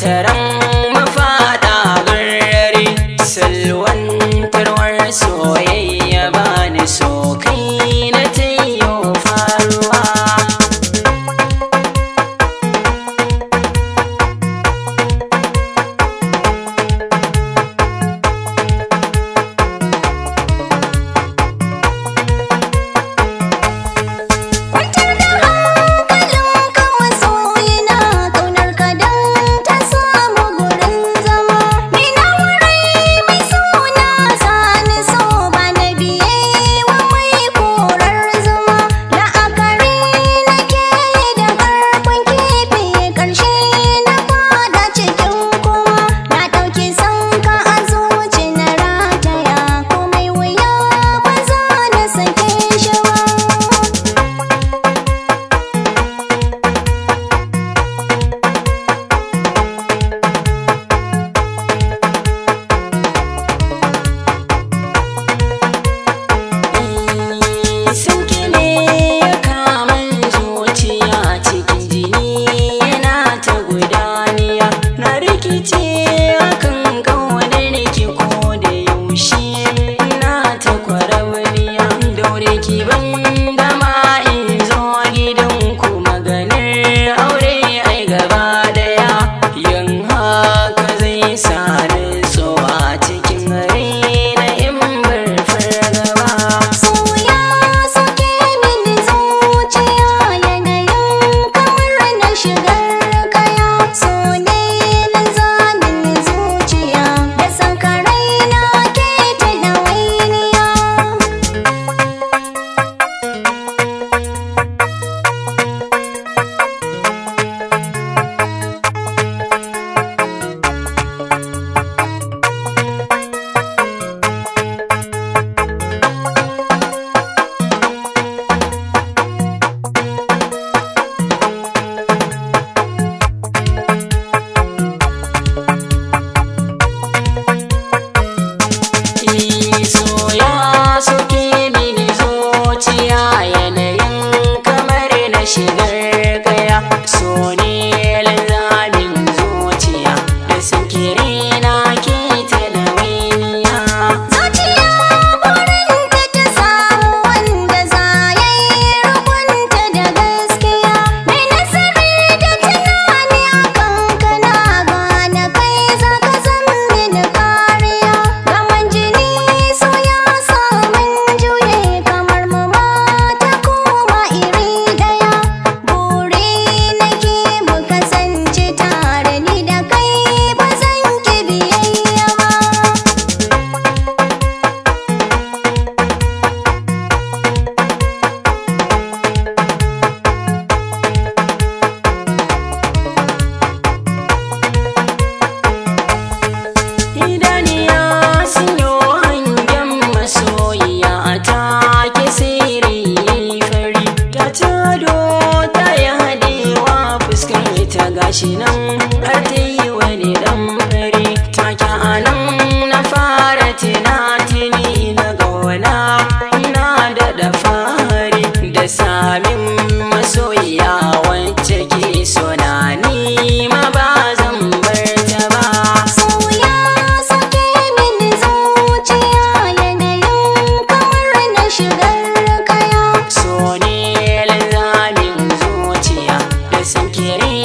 wataran mafaɗa garari salwantarwar soyayya bani so kai na tayo faruwa. Gashi nan har ta yi wani ɗan fari take a nan na fara tunatuni na gauna ina daɗa fari da samin masoyiya wacce ke sona ni ma ba zan bar ta ba. Soya sake mini zuciya yanayin kamar na shigar kaya. So ne linzamin zuciya da sankiri